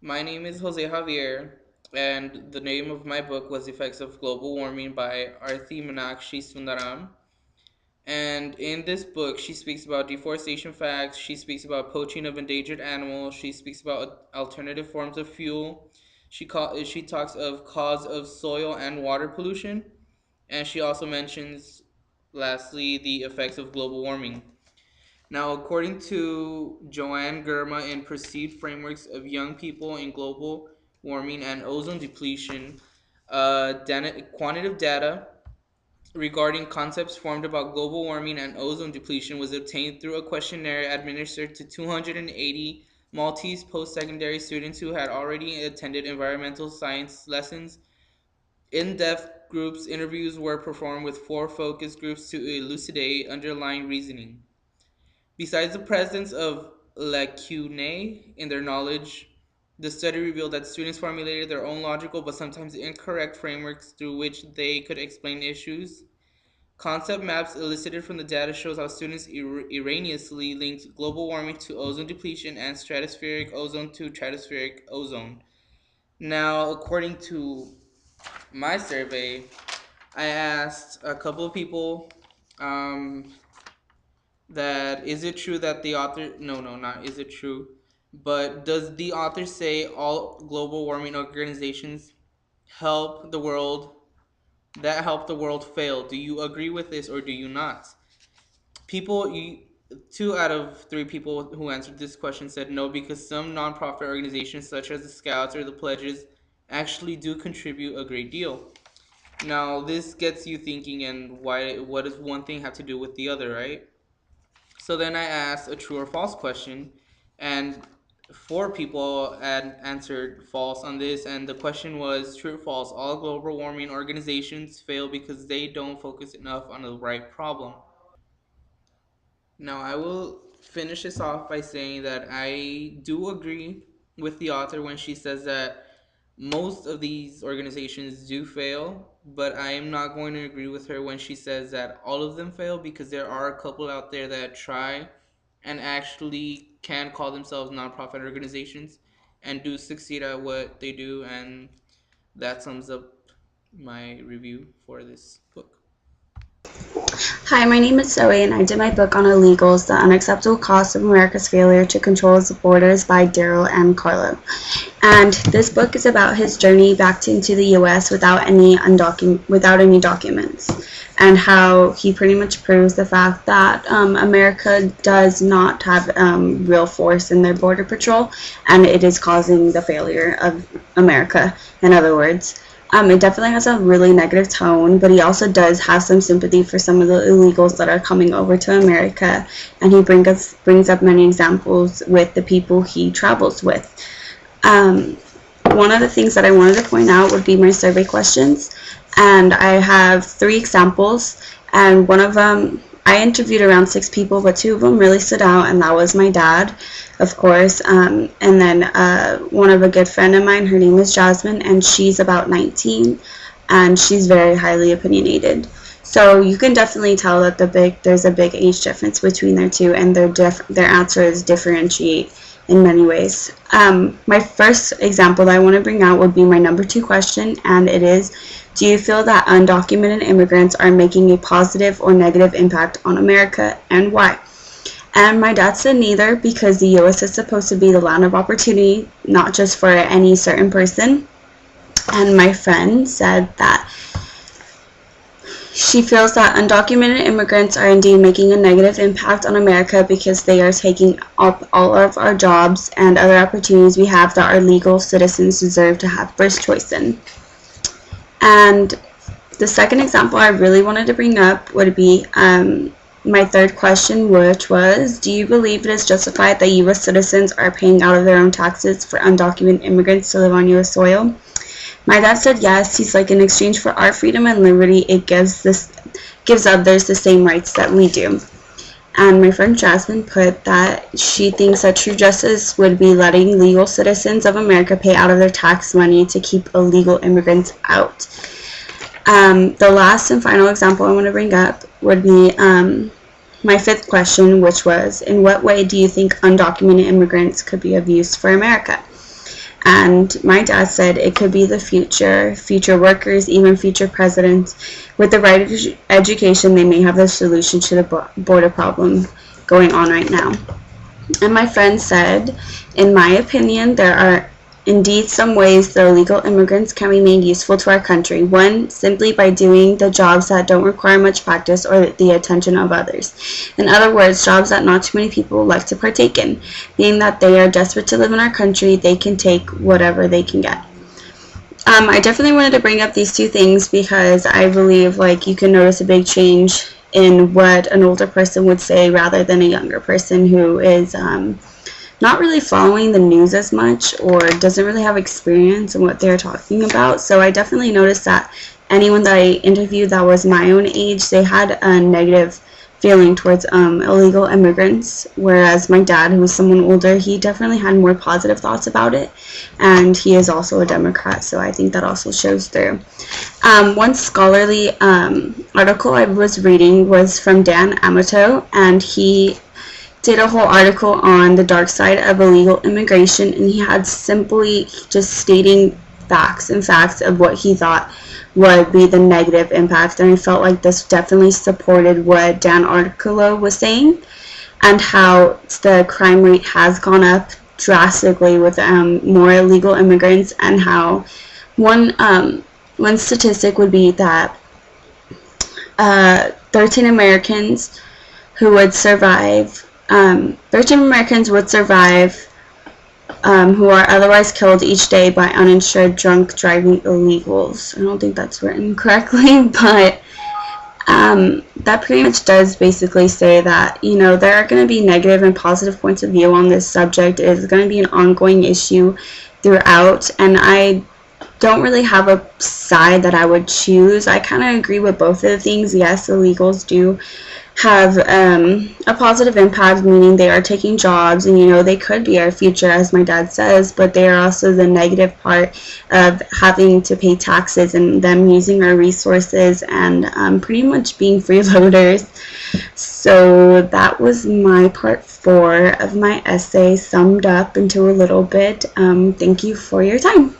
My name is Jose Javier, and the name of my book was Effects of Global Warming by Arthi Meenakshi Sundaram. And in this book, she speaks about deforestation facts, she speaks about poaching of endangered animals, she speaks about alternative forms of fuel, she talks of cause of soil and water pollution, and she also mentions, lastly, the effects of global warming. Now, according to Joanne Germa in Perceived Frameworks of Young People in Global Warming and Ozone Depletion, quantitative data regarding concepts formed about global warming and ozone depletion was obtained through a questionnaire administered to 280 Maltese post secondary students who had already attended environmental science lessons. In depth groups interviews were performed with four focus groups to elucidate underlying reasoning. Besides the presence of lacunae in their knowledge, the study revealed that students formulated their own logical but sometimes incorrect frameworks through which they could explain issues. Concept maps elicited from the data shows how students erroneously linked global warming to ozone depletion and stratospheric ozone to stratospheric ozone. Now, according to my survey, I asked a couple of people um, that is it true that the author no not is it true, but does the author say all global warming organizations help the world that help the world fail? Do you agree with this or do you not? People you, Two out of three people who answered this question said no, because some nonprofit organizations such as the Scouts or the Pledges actually do contribute a great deal. Now this gets you thinking, and why what does one thing have to do with the other, right? So then I asked a true or false question, and four people had answered false on this, and the question was true or false. All global warming organizations fail because they don't focus enough on the right problem. Now, I will finish this off by saying that I do agree with the author when she says that most of these organizations do fail, but I am not going to agree with her when she says that all of them fail, because there are a couple out there that try and actually can call themselves nonprofit organizations and do succeed at what they do, and that sums up my review for this book. Hi, my name is Zoe, and I did my book on illegals, The Unacceptable Cost of America's Failure to Control Its Borders by Daryl and Carlo. And this book is about his journey back into the U.S. without any documents, and how he pretty much proves the fact that America does not have real force in their border patrol, and it is causing the failure of America, in other words. It definitely has a really negative tone, but he also does have some sympathy for some of the illegals that are coming over to America, and he brings up many examples with the people he travels with. Um, One of the things that I wanted to point out would be my survey questions, and I have three examples, and one of them, I interviewed around 6 people, but 2 of them really stood out, and that was my dad, of course, and then one of a good friend of mine. Her name is Jasmine, and she's about 19, and she's very highly opinionated. So you can definitely tell that there's a big age difference between their two, and their answers differentiate in many ways. My first example that I want to bring out would be my number 2 question, and it is, do you feel that undocumented immigrants are making a positive or negative impact on America, and why? And my dad said neither, because the U.S. is supposed to be the land of opportunity, not just for any certain person. And my friend said that she feels that undocumented immigrants are indeed making a negative impact on America, because they are taking up all of our jobs and other opportunities we have that our legal citizens deserve to have first choice in. And the second example I really wanted to bring up would be my third question, which was, do you believe it is justified that U.S. citizens are paying out of their own taxes for undocumented immigrants to live on U.S. soil? My dad said yes. He's like, in exchange for our freedom and liberty, it gives others the same rights that we do. And my friend Jasmine put that she thinks that true justice would be letting legal citizens of America pay out of their tax money to keep illegal immigrants out. The last and final example I want to bring up would be my fifth question, which was, in what way do you think undocumented immigrants could be of use for America? And my dad said it could be the future workers, even future presidents. With the right education, they may have the solution to the border problem going on right now. And my friend said, in my opinion, there are indeed some ways that illegal immigrants can be made useful to our country. One, simply by doing the jobs that don't require much practice or the attention of others. In other words, jobs that not too many people like to partake in. Being that they are desperate to live in our country, they can take whatever they can get. I definitely wanted to bring up these two things because I believe like you can notice a big change in what an older person would say rather than a younger person who is not really following the news as much or doesn't really have experience in what they're talking about. So I definitely noticed that anyone that I interviewed that was my own age, they had a negative feeling towards illegal immigrants, whereas my dad, who was someone older, he definitely had more positive thoughts about it, and he is also a Democrat, so I think that also shows through. One scholarly article I was reading was from Dan Amato, and he did a whole article on the dark side of illegal immigration, and he had simply just stating facts of what he thought would be the negative impact, and I felt like this definitely supported what Dan Articolo was saying and how the crime rate has gone up drastically with more illegal immigrants, and how one statistic would be that 13 Americans who would survive 13 Americans would survive who are otherwise killed each day by uninsured drunk driving illegals. I don't think that's written correctly, but that pretty much does basically say that, you know, there are going to be negative and positive points of view on this subject. It is going to be an ongoing issue throughout, and I don't really have a side that I would choose. I kind of agree with both of the things. Yes, illegals do have a positive impact, meaning they are taking jobs, and you know they could be our future, as my dad says, but they are also the negative part of having to pay taxes and them using our resources and pretty much being freeloaders. So that was my part 4 of my essay summed up into a little bit. Thank you for your time.